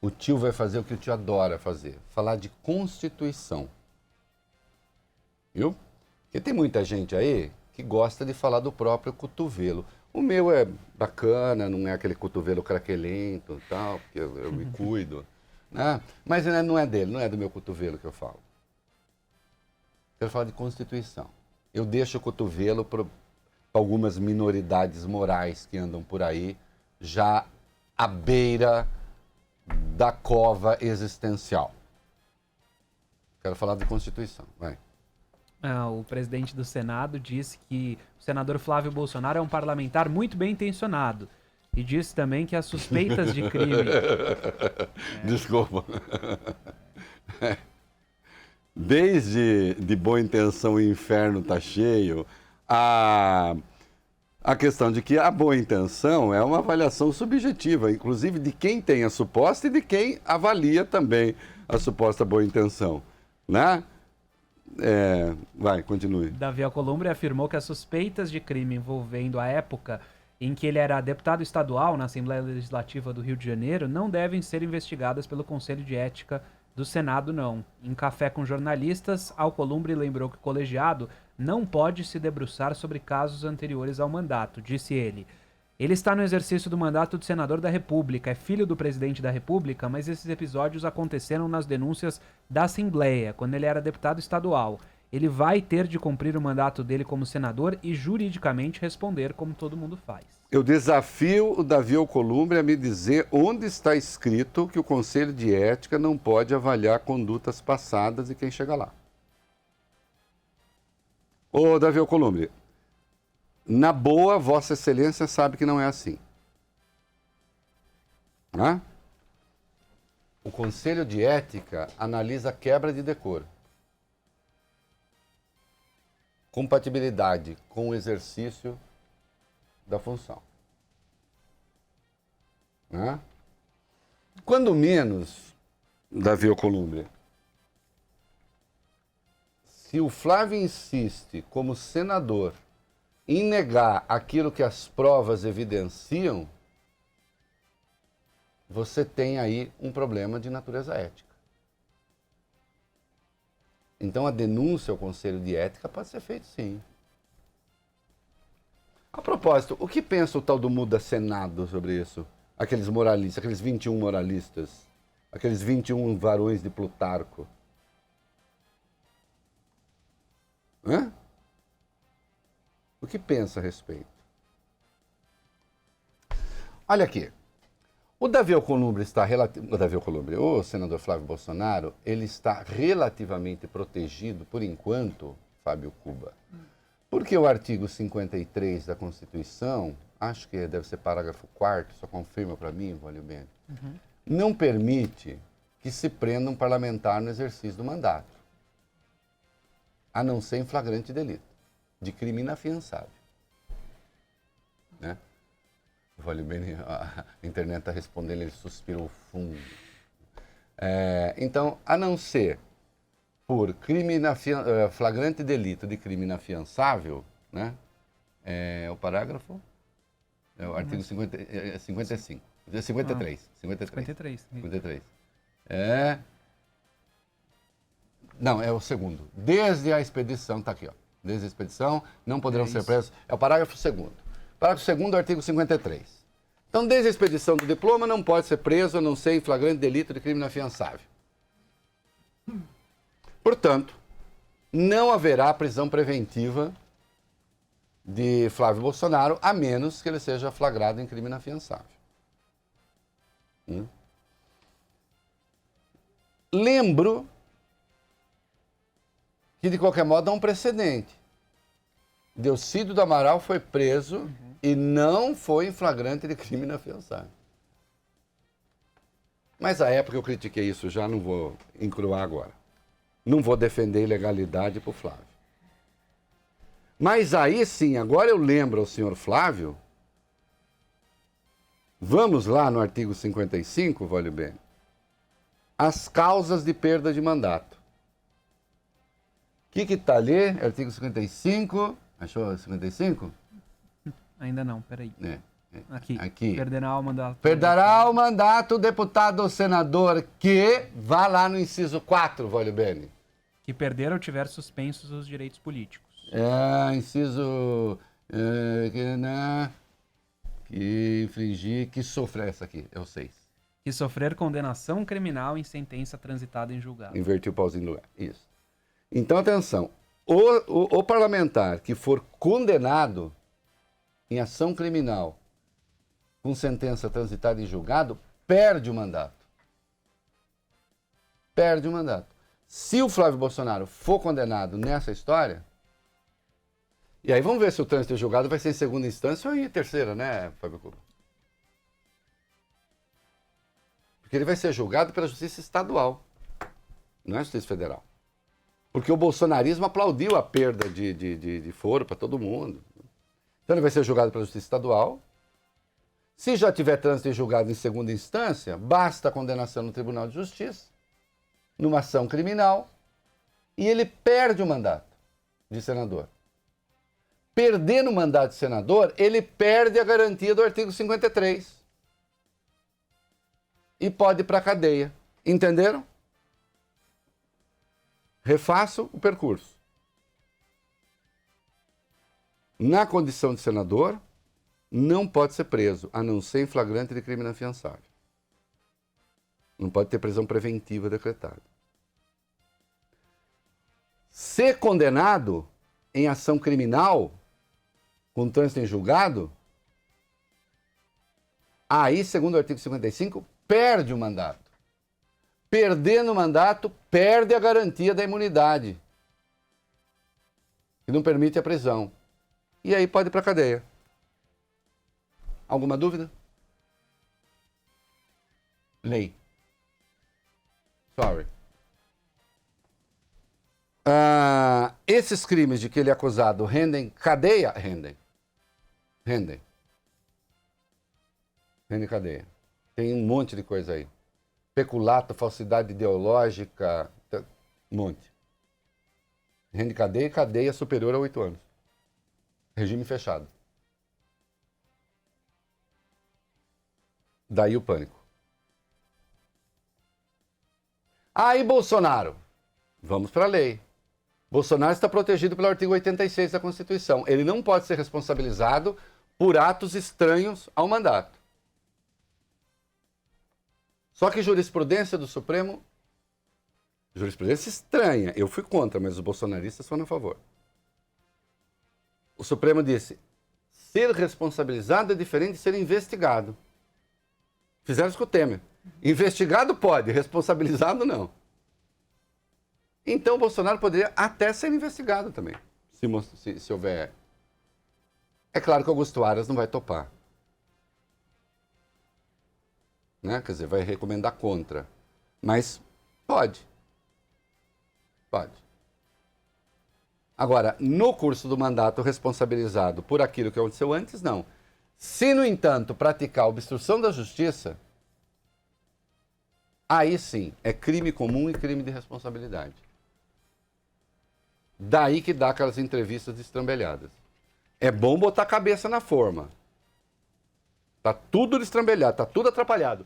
o tio vai fazer o que o tio adora fazer, falar de Constituição. Viu? Porque tem muita gente aí que gosta de falar do próprio cotovelo. O meu é bacana, não é aquele cotovelo craquelento e tal, porque eu me cuido. Né? Mas não é dele, não é do meu cotovelo que eu falo. Quero falar de Constituição. Eu deixo o cotovelo para algumas minoridades morais que andam por aí, já à beira da cova existencial. Quero falar de Constituição, vai. O presidente do Senado disse que o senador Flávio Bolsonaro é um parlamentar muito bem intencionado. E disse também que as suspeitas de crime... Desculpa. Desde de boa intenção o inferno tá cheio, a questão de que a boa intenção é uma avaliação subjetiva, inclusive de quem tem a suposta e de quem avalia também a suposta boa intenção, né? Vai, continue. Davi Alcolumbre afirmou que as suspeitas de crime envolvendo a época em que ele era deputado estadual na Assembleia Legislativa do Rio de Janeiro não devem ser investigadas pelo Conselho de Ética do Senado, não. Em café com jornalistas, Alcolumbre lembrou que o colegiado não pode se debruçar sobre casos anteriores ao mandato, disse ele. Ele está no exercício do mandato de senador da República, é filho do presidente da República, mas esses episódios aconteceram nas denúncias da Assembleia, quando ele era deputado estadual. Ele vai ter de cumprir o mandato dele como senador e juridicamente responder como todo mundo faz. Eu desafio o Davi Alcolumbre a me dizer onde está escrito que o Conselho de Ética não pode avaliar condutas passadas e quem chega lá. Ô, Davi Alcolumbre, na boa, Vossa Excelência sabe que não é assim. Hã? O Conselho de Ética analisa a quebra de decoro. Compatibilidade com o exercício da função. Né? Quando menos, Davi Alcolumbre, se o Flávio insiste, como senador, em negar aquilo que as provas evidenciam, você tem aí um problema de natureza ética. Então, a denúncia ao Conselho de Ética pode ser feita, sim. A propósito, o que pensa o tal do Muda Senado sobre isso? Aqueles moralistas, aqueles 21 moralistas, aqueles 21 varões de Plutarco. Hã? O que pensa a respeito? Olha aqui. O Davi Alcolumbre está o senador Flávio Bolsonaro, ele está relativamente protegido, por enquanto, Fábio Cuba. Porque o artigo 53 da Constituição, acho que deve ser parágrafo 4º, só confirma para mim, Valeu Bem, não permite que se prenda um parlamentar no exercício do mandato, a não ser em flagrante delito, de crime inafiançável. Né? Valeu Bem, a internet está respondendo, ele suspirou fundo. Então, a não ser por crime flagrante delito de crime inafiançável, né? É o parágrafo, é o artigo 55, 53. 53. Não, é o segundo. Desde a expedição, está aqui, ó. Desde a expedição, não poderão ser presos. É o parágrafo 2º. Parágrafo 2º, artigo 53. Então, desde a expedição do diploma, não pode ser preso a não ser em flagrante delito de crime inafiançável. Portanto, não haverá prisão preventiva de Flávio Bolsonaro, a menos que ele seja flagrado em crime inafiançável. Lembro que, de qualquer modo, há um precedente. Delcídio do Amaral foi preso e não foi em flagrante de crime inafiançável. Mas, à época, eu critiquei isso já, não vou encruar agora. Não vou defender ilegalidade para o Flávio. Mas aí sim, agora eu lembro ao senhor Flávio, vamos lá no artigo 55, Valeu Bem, as causas de perda de mandato. O que está ali? Artigo 55, achou 55? Ainda não, peraí. Aqui. Perderá o mandato. Perderá o mandato o deputado ou senador que vá lá no inciso 4, Vólio Bene. Que perder ou tiver suspensos os direitos políticos. Inciso... que infringir... Que sofrer essa aqui, é o 6. Que sofrer condenação criminal em sentença transitada em julgado. Inverti o pauzinho no lugar. Isso. Então, atenção. O parlamentar que for condenado em ação criminal com sentença transitada em julgado, perde o mandato. Perde o mandato. Se o Flávio Bolsonaro for condenado nessa história, e aí vamos ver se o trânsito em julgado vai ser em segunda instância ou em terceira, né, Fábio Cuba? Porque ele vai ser julgado pela Justiça Estadual, não é a Justiça Federal. Porque o bolsonarismo aplaudiu a perda de foro para todo mundo. Então ele vai ser julgado pela Justiça Estadual. Se já tiver trânsito em julgado em segunda instância, basta a condenação no Tribunal de Justiça, numa ação criminal, e ele perde o mandato de senador. Perdendo o mandato de senador, ele perde a garantia do artigo 53. E pode ir para a cadeia. Entenderam? Refaço o percurso. Na condição de senador, não pode ser preso, a não ser em flagrante de crime inafiançável. Não pode ter prisão preventiva decretada. Ser condenado em ação criminal, com trânsito em julgado, aí, segundo o artigo 55, perde o mandato. Perdendo o mandato, perde a garantia da imunidade, que não permite a prisão. E aí pode ir para a cadeia. Alguma dúvida? Lei. Sorry. Esses crimes de que ele é acusado rendem cadeia? Rendem. Rendem cadeia. Tem um monte de coisa aí. Peculato, falsidade ideológica, um monte. Rende cadeia e cadeia superior a 8 anos. Regime fechado. Daí o pânico. Aí Bolsonaro. Vamos para a lei. Bolsonaro está protegido pelo artigo 86 da Constituição. Ele não pode ser responsabilizado por atos estranhos ao mandato. Só que jurisprudência do Supremo, jurisprudência estranha. Eu fui contra, mas os bolsonaristas foram a favor. O Supremo disse, ser responsabilizado é diferente de ser investigado. Fizeram isso com o Temer. Investigado pode, responsabilizado não. Então o Bolsonaro poderia até ser investigado também, se houver. É claro que o Augusto Aras não vai topar. Né? Quer dizer, vai recomendar contra. Mas pode. Pode. Agora, no curso do mandato responsabilizado por aquilo que aconteceu antes, não. Se, no entanto, praticar obstrução da justiça, aí sim, é crime comum e crime de responsabilidade. Daí que dá aquelas entrevistas destrambelhadas. É bom botar a cabeça na forma. Tá tudo destrambelhado, tá tudo atrapalhado.